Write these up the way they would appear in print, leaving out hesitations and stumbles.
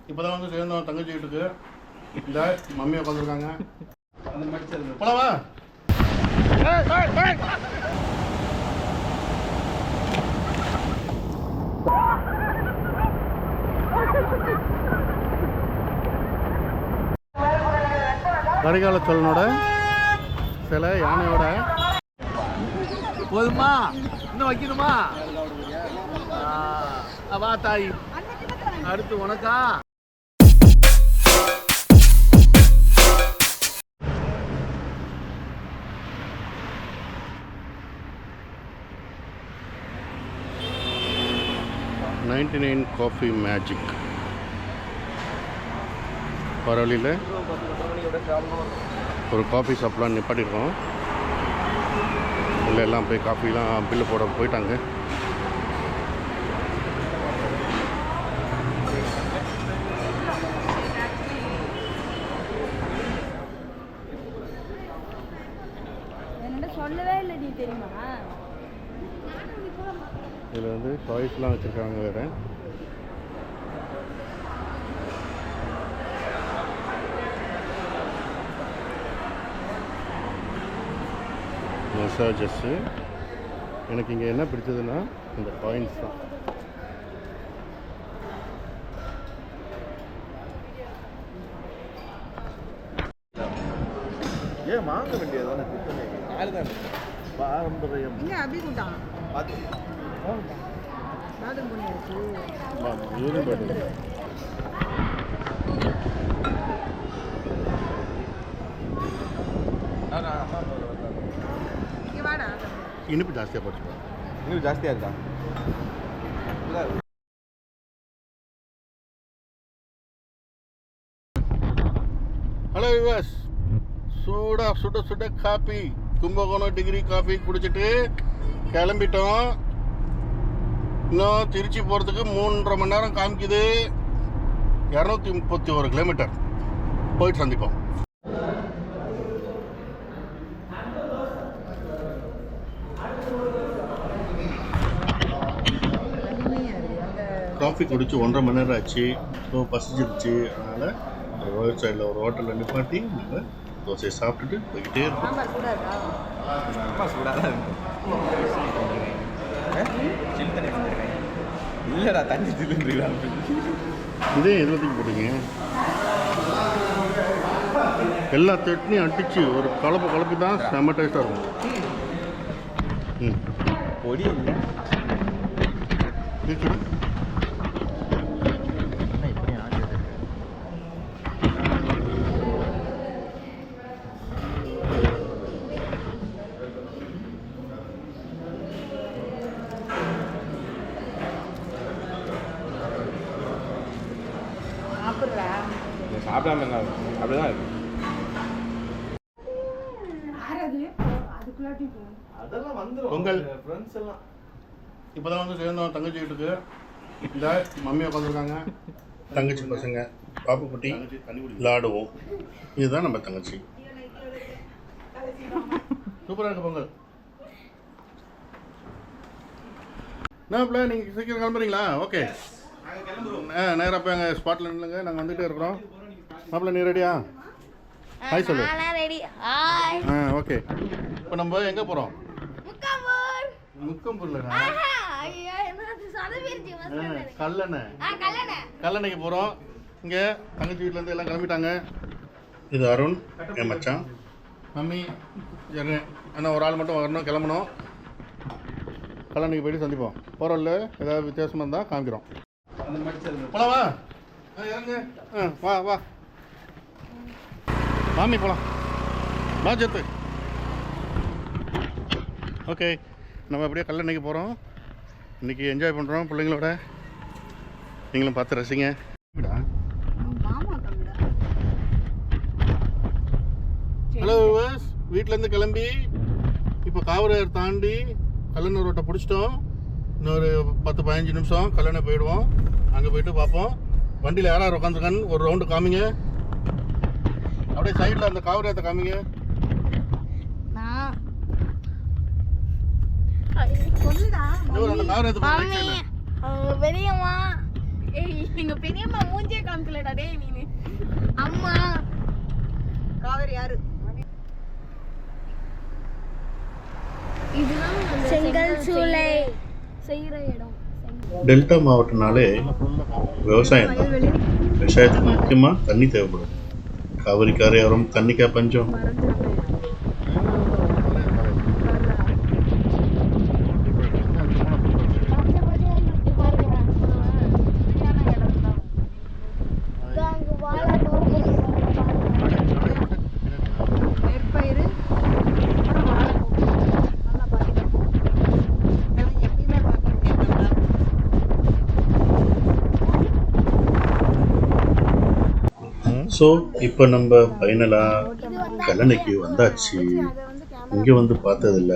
இப்போதான் வந்து சேர்ந்தோம் தங்கச்சி வீட்டுக்கு. இந்த மம்மி உட்காந்துருக்காங்க. போலாமா? கரிகால சோழனோட சில யானையோட. போதுமா? இன்னும் வைக்கணுமா? வா தாய், அடுத்து உனக்கா? $99 காஃபி மேஜிக். பரவலியில் ஒரு காஃபி ஷாப்லாம் நிப்பாட்டிருக்கோம். இல்லை எல்லாம் போய் காஃபிலாம் பில்லு போட போயிட்டாங்க. சொல்லவே இல்லை நீ தெரியுமா? இதில் வந்து டாய்ஸ்லாம் வச்சுருக்காங்க வேறு. மசாஜஸ்ஸு. எனக்கு இங்கே என்ன பிடிச்சதுன்னா இந்த காயின்ஸ் தான். ஏன் வாங்க வேண்டியதானே? பாரம்பரியம் இனிப்பு ஜாஸ்தியாக போச்சு. இன்னும் ஜாஸ்தியாக இருக்கா? ஹலோ விவாஸ், சுட சுட காஃபி, கும்பகோணம் டிகிரி காஃபி குடிச்சிட்டு கிளம்பிட்டோம். இன்னும் திருச்சி போகிறதுக்கு 3.5 மணி நேரம் காமிக்குது. 231 கிலோமீட்டர் போயிட்டு சந்திப்போம். காஃபி குடிச்சு 1.5 மணி நேரம் ஆச்சு. ஸோ பசிச்சிருச்சு. அதனால் ரோட் சைடில் ஒரு ஹோட்டலில் நிப்பாட்டி நம்ம தோசையை சாப்பிட்டுட்டு போய்கிட்டே இருக்கோம். இல்லைடா, தண்ணி சில்லுன்றீங்களா? இதே 20 போட்டீங்க. எல்லா சட்னியும் அடிச்சு ஒரு கலப்பி தான் செம்ம டேஸ்ட்டாக இருக்கும். பொடி இல்லை சாப்பிடாம இருந்தாங்க. அப்படிதான் இருக்கு. பொங்கல் இப்போதான் வந்து சேர்ந்தோம் தங்கச்சி வீட்டுக்கு. இந்த மம்மி உட்காந்துருக்காங்க. தங்கச்சி பசங்க பாப்பு குட்டி விளாடுவோம். இதுதான் நம்ம தங்கச்சி. சூப்பராக இருக்கு பொங்கல். என்ன நீங்கள் சீக்கிரம் கிளம்புறீங்களா? ஓகே, நேராக போய் எங்கள் ஸ்பாட்டில் நில்லுங்க. நாங்கள் வந்துகிட்டே இருக்கிறோம். மாப்பிள்ள நீ ரெடியா? ஹாய் சொல்லு. ஓகே, இப்போ நம்ம எங்கே போகிறோம்? முக்கம்பூரில் கல்லணைக்கு போகிறோம். இங்கே தங்கச்சி வீட்டிலேருந்து எல்லாம் கிளம்பிட்டாங்க. இது அருண், என் மச்சான். மம்மி ஆனால் ஒரு ஆள் மட்டும் வரணும், கிளம்பணும். கல்லணைக்கு போய்ட்டு சந்திப்போம். போகிறோம்ல ஏதாவது வித்தியாசமாக இருந்தால் காமிக்கிறோம். போலாமா? இறங்க. வா வா மாமி போகலாம். வா ஜெத்து. ஓகே, நம்ம அப்படியே கல்லணைக்கு போகிறோம். இன்றைக்கி என்ஜாய் பண்ணுறோம் பிள்ளைங்களோட. நீங்களும் பார்த்து ரசிங்க. ஹலோ விவாஸ், வீட்டிலேருந்து கிளம்பி இப்போ காவரையர் தாண்டி கல்லணை ரோட்டை பிடிச்சிட்டோம். இன்னொரு 10-15 நிமிஷம் கல்லணை போயிடுவோம். அங்கே போய்ட்டு பார்ப்போம் வண்டியில் யாராவது உட்காந்துருக்கான்னு ஒரு ரவுண்டு காமிங்க. அப்படியே சைடில் அந்த காவரையத்தை காமிங்க. அந்த காவரையத்தை பெரியம்மா ஏய் எங்க பெரியம்மா மூஞ்சே காமிக்கலடா டேய் நீனு. அம்மா காவேரி யாரு? இதுதான் செங்கல் சூளை செய்யற இடம். டெல்டா மாவட்டம்னாலே விவசாயம் தான். விவசாயத்துக்கு முக்கியமாக தண்ணி தேவைப்படும். காவிரி கரையோரம் தண்ணிக்கா பஞ்சம். ஸோ இப்போ நம்ம ஃபைனலாக கல்லணைக்கு வந்தாச்சு. இங்கே வந்து பார்த்ததில்ல,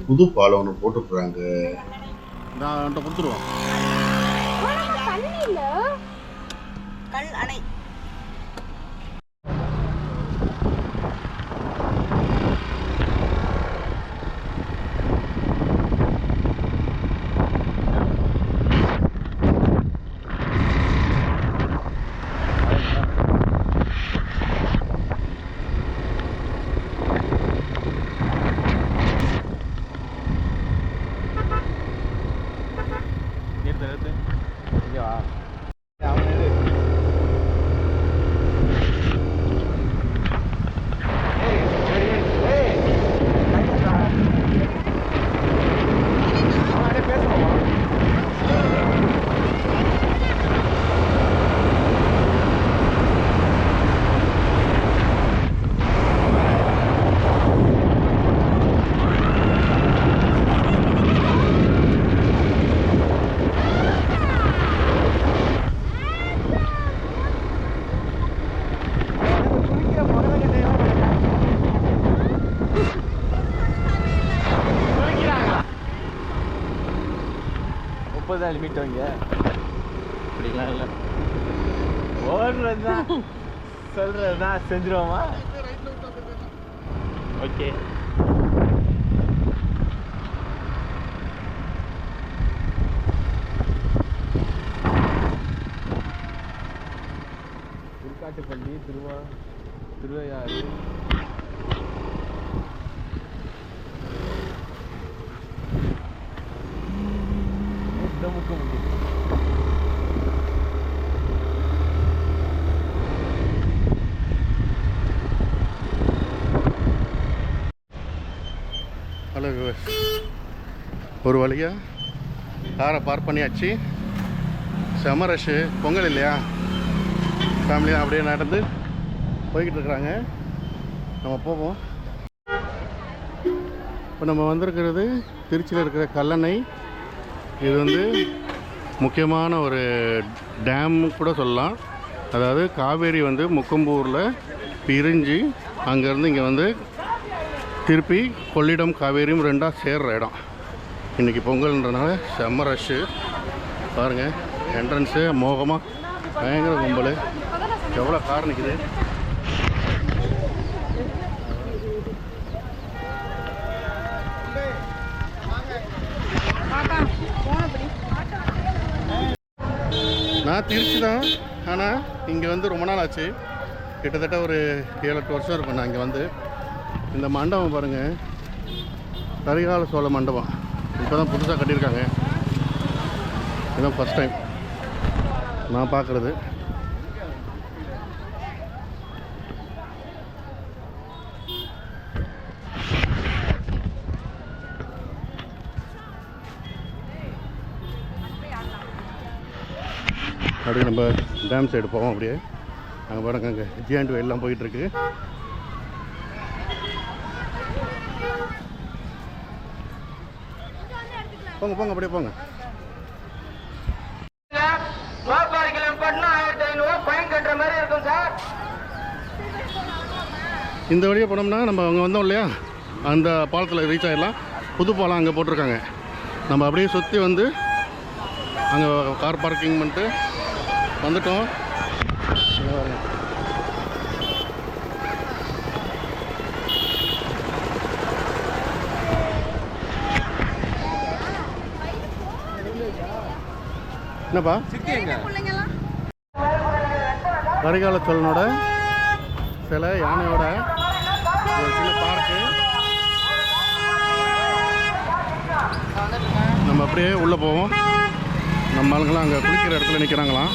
புது பாலம் ஒன்று போட்டுக்கிறாங்க. நான் கொடுத்துருவோம். கல் அணை. தான் லிமிட் வாங்க. அப்படிலாம் இல்லை, ஓடுறது தான் சொல்கிறது தான் செஞ்சிருவோமா? Okay. Thirukkattupalli, Thiruvaiyaru, hello viewers, ஒரு வழியாக காரை பார்க் பண்ணியாச்சு. செம ரஷ்ஷு, பொங்கல் இல்லையா, ஃபேமிலியாக அப்படியே நடந்து போய்கிட்டு இருக்கிறாங்க. நம்ம போவோம். இப்போ நம்ம வந்திருக்கிறது திருச்சியில் இருக்கிற கல்லணை. இது வந்து முக்கியமான ஒரு டேம் கூட சொல்லலாம். அதாவது காவேரி வந்து முக்கம்பூரில் பிரிஞ்சு அங்கேருந்து இங்கே வந்து திருப்பி கொள்ளிடம் காவேரியும் ரெண்டாக சேர்ற இடம். இன்றைக்கி பொங்கல்ன்றனால செம்ம ரஷ்ஷு பாருங்கள். என்ட்ரன்ஸு மோகமாக பயங்கர கும்பல், எவ்வளோ கார் நிற்குது. நான் திருச்சி தான், ஆனால் இங்கே வந்து ரொம்ப நாள் ஆச்சு. கிட்டத்தட்ட ஒரு 7-8 வருஷம் இருக்கும் நான் இங்கே வந்து. இந்த மண்டபம் பாருங்கள், கரிகால சோழ மண்டபம். இப்போ தான் புதுசாக கட்டியிருக்காங்க. இதுதான் ஃபஸ்ட் டைம் நான் பார்க்குறது. அப்படியே நம்ம டேம் சைடு போவோம். அப்படியே அங்கே பாருங்க, அங்கே ஜியாண்ட் எல்லாம் போயிட்டுருக்கு. போங்க போங்க, அப்படியே போங்க. இந்த வழியாக போனோம்னா நம்ம அங்கே வந்தோம் இல்லையா, அந்த பாலத்தில் ரீச் ஆகிடலாம். புது பாலம் அங்கே போட்டிருக்காங்க. நம்ம அப்படியே சுற்றி வந்து அங்கே கார் பார்க்கிங் பண்ணிட்டு வந்துட்டோம். என்னப்பா பிள்ளைங்கலாம் கரிகால சோழனோட சிலை, யானையோட ஒரு சின்ன பார்க்கு. நம்ம அப்படியே உள்ளே போவோம். நம்ம ஆளுங்களாம் அங்கே குளிக்கிற இடத்துல நிற்கிறாங்களாம்.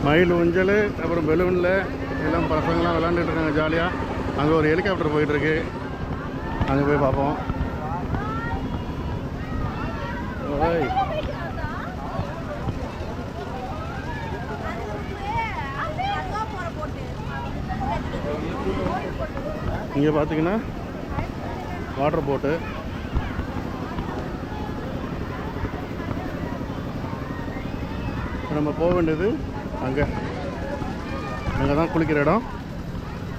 மயில் ஊஞ்சல், அப்புறம் பெலூனில் எல்லாம் பசங்களாம் விளாண்டுட்டு இருக்காங்க ஜாலியாக. அங்கே ஒரு ஹெலிகாப்டர் போயிட்டுருக்கு, அங்கே போய் பார்ப்போம். ஓய், இங்கே பார்த்தீங்கன்னா வாட்டர் போட்டு. நம்ம போக வேண்டியது அங்கே தான் குளிக்கிற இடம்.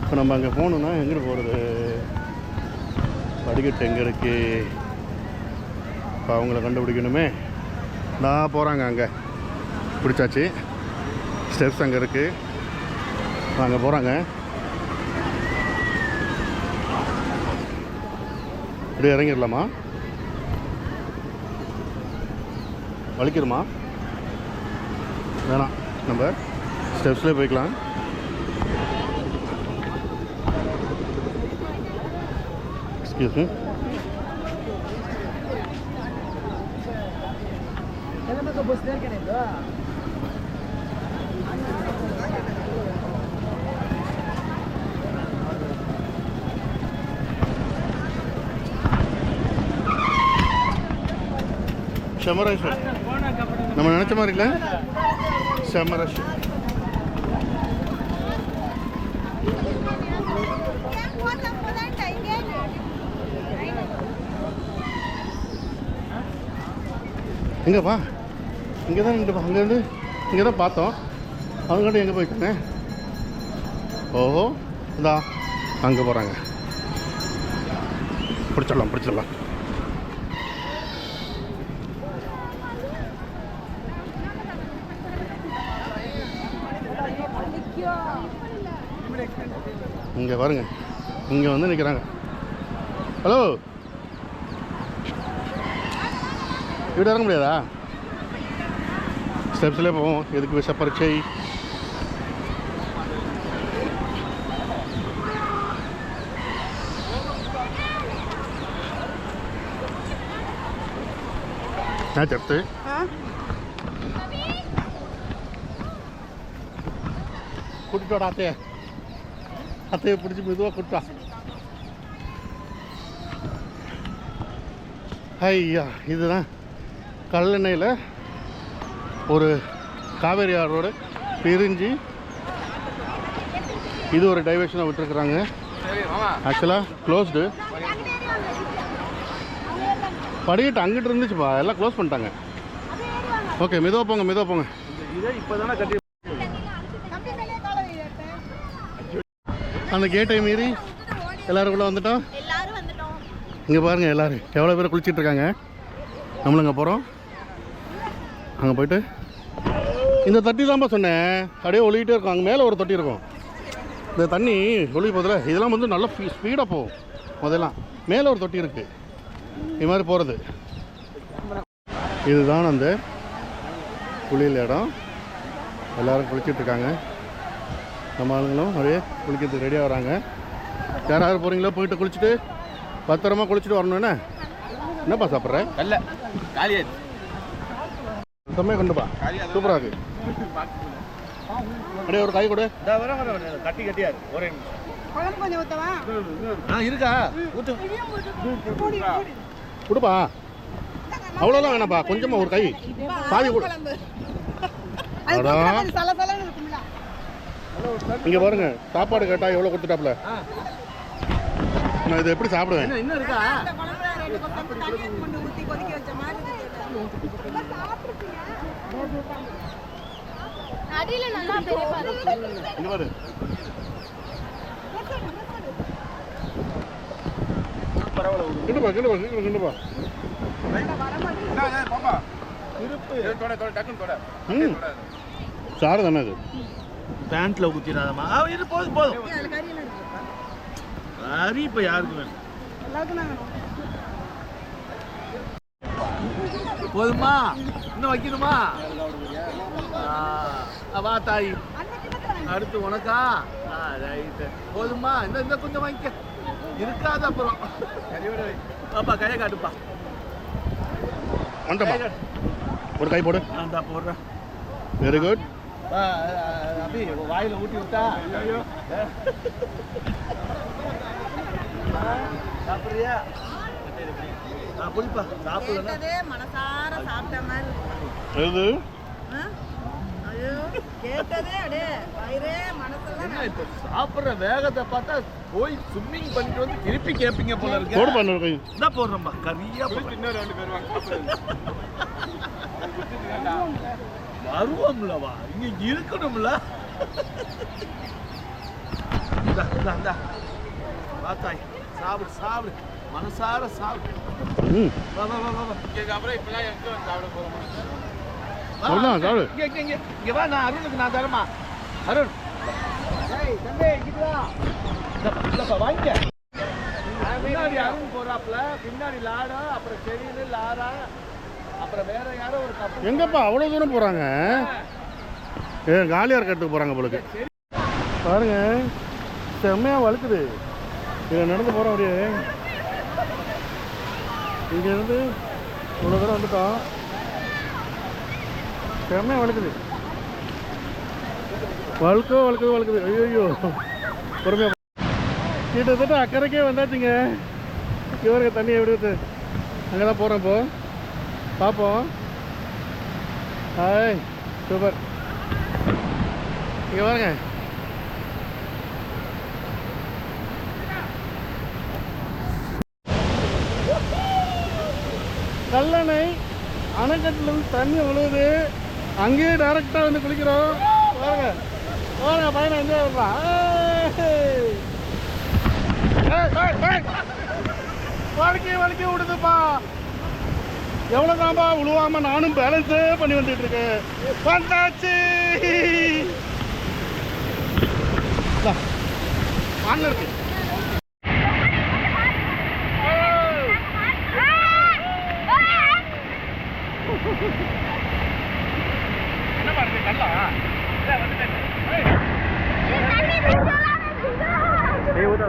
இப்போ நம்ம அங்கே போகணுன்னா எங்கே போகிறது? படிக்கட்டு எங்கே இருக்குது? இப்போ அவங்கள கண்டுபிடிக்கணுமே. நான் போகிறாங்க, அங்கே பிடிச்சாச்சு. ஸ்டெப்ஸ் அங்கே இருக்குது, அங்கே போகிறாங்க. இப்படி இறங்கிடலாமா? வலிக்கிறோமா? வேணாம், நம்ம ஸ்டெப்ஸ்லேயே போய்க்கலாம். Excuse me. செமரேஸ்வர் நம்ம நினச்ச மாதிரி இல்லை. செமரேஸ்வர் எங்கேப்பா? இங்கே தான் நின்றுப்பா. அங்கேருந்து இங்கே தான் பார்த்தோம். அவங்ககிட்ட எங்கே போயிட்டாங்க? ஓஹோ, இதா அங்கே போகிறாங்க. பிடிச்சிடலாம். இங்கே பாருங்க, இங்கே வந்து நிற்கிறாங்க. ஹலோ, இப்படி இறங்க முடியாதா? ஸ்டெப்ஸ்லேயே போவோம். எதுக்கு விஷ பரீட்சை? நான் செப்த்து கூட்டிட்டு அத்தையை பிடிச்சி மெதுவாக கூட்டா. ஐயா, இதுதான் கல்லெண்ணெயில் ஒரு காவேரி ஆறோடு பிரிஞ்சு இது ஒரு டைவர்ஷனாக விட்டுருக்குறாங்க. ஆக்சுவலாக க்ளோஸ்டு. படிக்கட்டு அங்கிட்டு இருந்துச்சுப்பா, எல்லாம் க்ளோஸ் பண்ணிட்டாங்க. ஓகே, மெதுவாக போங்க. அந்த கேட்டை மீறி எல்லோரும் கூட வந்துட்டோம். இங்கே பாருங்கள், எல்லோரும் எவ்வளோ பேர் குளிச்சிட்டு இருக்காங்க. நம்மளும் அங்கே போகிறோம். அங்கே போயிட்டு இந்த தொட்டி தான்ப்பா சொன்னேன், அப்படியே ஒழுகிட்டே இருக்கும். அங்கே மேலே ஒரு தொட்டி இருக்கும். இந்த தண்ணி ஒழுகி போதில்ல, இதெல்லாம் வந்து நல்லா ஸ்பீடாக போகும். முதல்லாம் மேலே ஒரு தொட்டி இருக்குது, இது மாதிரி போகிறது. இதுதான் அந்த குளியல் இடம். எல்லோரும் குளிச்சிட்ருக்காங்க. நம்ம ஆளுங்களும் அப்படியே குளிக்கிறதுக்கு ரெடியாக வராங்க. யாராவது போகிறீங்களோ போயிட்டு குளிச்சுட்டு பத்திரமா குளிச்சுட்டு வரணும். என்னப்பா சாப்பிட்ற? இல்லை, காலியாச்சு. சுத்தமே கொண்டுப்பா, சூப்பராக இருக்கு. அப்படியே ஒரு காய் கொடு. கட்டியாரு ஒரே நிமிஷம். குழம்பு கொஞ்சம் ஊத்தவா? இருக்கா ஊத்து மூடி. கொடுப்பா. அவ்வளோலாம் வேணாப்பா, கொஞ்சமாக ஒரு கை பாதி கொடு. அது அடா. ஊத்துனா கொஞ்சம் சலசலன்னு இருக்கும்ல. இங்கே பாருங்க, சாப்பாடு கேட்டால் எவ்வளோ கொடுத்துட்டாப்புல. நான் இதை எப்படி சாப்பிடுவேன்? இன்னும் இருக்கா? இந்த குழம்புல 2 பக்கம் தண்ணி கொண்டு ஊத்தி கொதிக்க வச்ச மாதிரி இருக்கு. எல்லாம் சாப்பிட்டுருக்கீங்க. அடியில நல்லா பெரியப்பா இங்கே பாரு. கிண்டுப்பா கிண்டுப்பா சீக்கிரம் கிண்டுப்பா. சாறு தானே அது. பேண்ட்ல ஊத்திடாதமா. இது போதும் போதும். அதுல கறி எல்லாம் இருக்குப்பா. கறி இப்ப யாருக்கு வேணும்? எல்லாருக்கும் தான் வேணும். போதுமா? இன்னும் வைக்கணுமா? வா தாய். அந்த கிண்ணத்துல அடுத்து உனக்கா? ரைட்டு. போதுமா? இந்த கொஞ்சம் வாங்கிக்க. இருக்காது அப்புறம். பாப்பா கையை காட்டுப்பா. வந்துட்டப்பா, ஒரு கை போடு. நான் தான் போடுறேன். Very good. அப்படி வாயில ஊட்டி விட்டா சாப்பிட்றியா? புளிப்பா சாப்பிடலாம். கேட்டதே மனசார சாப்பிட்ட மாதிரி இருக்கு. எது? ஆ? ஐயோ, கேட்டதே அப்படியே வயிறே மனசெல்லாம் என்ன இப்ப சாப்பிடுற வேகத்தை பார்த்தா போய் ஸ்விம்மிங் பண்ணிட்டு வந்து திருப்பி கேட்பீங்க போல இருக்கு. போடு பண்ண கை. என்ன போடுறோம்பா கறியா இன்னும் 2 பேர் வருவோம்லவா, இங்க இருக்கணும்ல. பாத்தாய் சாப்பிடு சாப்பிடு மனசார சாப்பிடு. ம் வா வா வா வா. அப்புறம் இப்பெல்லாம் எங்க வந்து சாப்பிட போறோம்? அவ்வளோதான் சாப்பிடு. இங்க வா, நான் அருணுக்கு நான் தரமா. அருண் டேய் தம்பி இங்க வா. இல்லப்பா வாங்க. பின்னாடி அருண் போறாப்ல, பின்னாடி லாடா, அப்புறம் செடியில லாரா, அப்புறம் வேற யாரோ ஒரு கப்பல். எங்கப்பா அவ்வளோ தூரம் போகிறாங்க? காலியாக இருக்கிறதுக்கு போகிறாங்க போலுக்கு. பாருங்க, செம்மையாக வழுக்குது. இதில் நடந்து போகிறோம் அப்படியே. இங்கேருந்து இவ்வளோ தூரம் வந்துட்டோம். செம்மையாக வழுக்குது. வழுக்குது. ஐயோ பொறுமையாக. கிட்டத்தட்ட அக்கறைக்கே வந்தாச்சுங்க. இவருக்கு தண்ணி எப்படி இருக்கு? அங்கே தான் போகிறோம் இப்போ. பார்ப்போம். Hi, super. இங்கே பாருங்க, கல்லணை அணைக்கட்டிலிருந்து தண்ணி விழுவுது. அங்கேயே டைரெக்டாக வந்து குளிக்கிறோம். பாருங்க பாருங்க, பையனை என்ஜாய் பண்ணலாம். வலிக்கி விடுதுப்பா. எவ்வளோதான்ப்பா விழுவாம நானும் பேலன்ஸே பண்ணி வந்துட்டு இருக்கேன். வந்தாச்சு. ஆன்ல இருக்கு. என்ன பாருங்க கல்லா ஊதா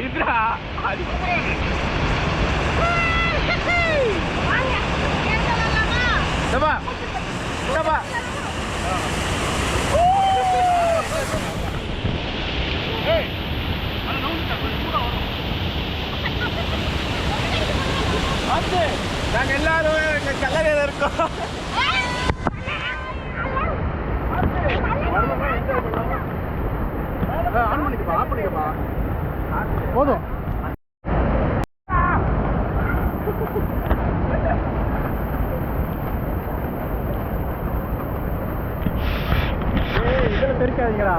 இதுடா நாங்க எல்லாரும் கல்லறையில இருக்கோம். ஆன் பண்ணிக்கப்பா போதும். இதில் தெரிக்காதீங்களா?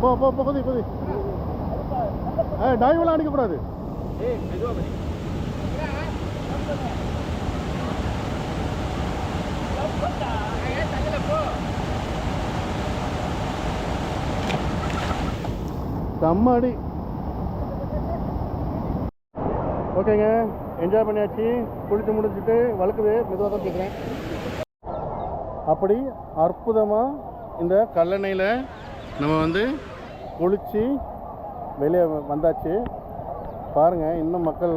போ போ போ குதி குதி. டைவெல்லாம் அடிக்கக்கூடாது. ஏய் மெதுவா பண்ணி. செம்ம அடி. ஓகேங்க, என்ஜாய் பண்ணியாச்சு. குளித்து முடிச்சுட்டு வழுக்குது, மெதுவாக தான் கேட்குறேன். அப்படி அற்புதமாக இந்த கல்லணையில் நம்ம வந்து குளித்து வெளியே வந்தாச்சு. பாருங்கள், இன்னும் மக்கள்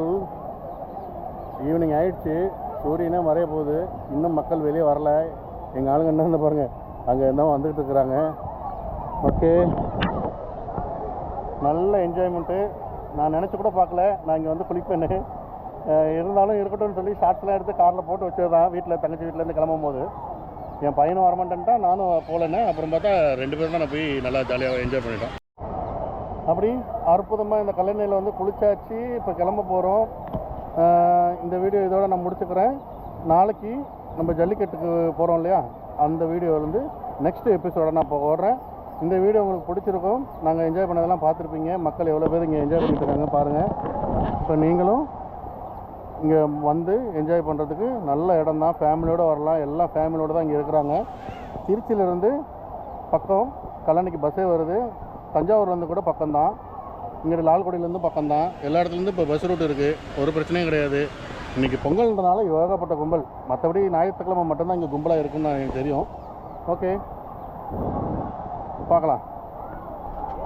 ஈவினிங் ஆயிடுச்சு, சூரியனே மறைய போகுது, இன்னும் மக்கள் வெளியே வரல. எங்கள் ஆளுங்க என்ன வந்து பாருங்கள், அங்கே என்ன வந்துக்கிட்டு இருக்கிறாங்க. ஓகே, நல்ல என்ஜாய்மெண்ட்டு. நான் நினச்சி கூட பார்க்கல நான் இங்கே வந்து குளிப்பேன்னு. இருந்தாலும் இருக்கட்டும்னு சொல்லி ஷார்ட்ஸ்லாம் எடுத்து காரில் போட்டு வச்சதுதான். வீட்டில் தங்கச்சி வீட்டிலேருந்து கிளம்பும் போது என் பையனும் வரமாட்டேன்ட்டா, நானும் போகலன்னு. அப்புறம் பார்த்தா 2 பேரும் தான் நான் போய் நல்லா ஜாலியாக என்ஜாய் பண்ணிட்டோம். அப்படி அற்புதமாக இந்த கல்லணையில் வந்து குளிச்சாச்சு. இப்போ கிளம்ப போகிறோம். இந்த வீடியோ இதோட நான் முடிச்சுக்கிறேன். நாளைக்கு நம்ம ஜல்லிக்கட்டுக்கு போகிறோம் இல்லையா, அந்த வீடியோ வந்து நெக்ஸ்ட் எபிசோட நான் இப்போ ஓடுறேன். இந்த வீடியோ உங்களுக்கு பிடிச்சிருக்கும். நாங்கள் என்ஜாய் பண்ணதெல்லாம் பார்த்துருப்பீங்க. மக்கள் எவ்வளோ பேர் இங்கே என்ஜாய் பண்ணிட்டு இருக்காங்க பாருங்கள். இப்போ நீங்களும் இங்கே வந்து என்ஜாய் பண்ணுறதுக்கு நல்ல இடம் தான். ஃபேமிலியோடு வரலாம். எல்லாம் ஃபேமிலியோடு தான் இங்கே இருக்கிறாங்க. திருச்சியிலேருந்து பக்கம், கல்லணைக்கு பஸ்ஸே வருது. தஞ்சாவூர்லேருந்து கூட பக்கம்தான். இங்கே லால்குடியிலேருந்து பக்கம்தான். எல்லா இடத்துலேருந்து இப்போ பஸ் ரூட் இருக்குது. ஒரு பிரச்சனையும் கிடையாது. இன்றைக்கி பொங்கல்ன்றனால ஏகப்பட்ட கும்பல். மற்றபடி ஞாயிற்றுக்கிழமை மட்டும்தான் இங்கே கும்பலாக இருக்குன்னு எனக்கு தெரியும். ஓகே, பார்க்கலாம்.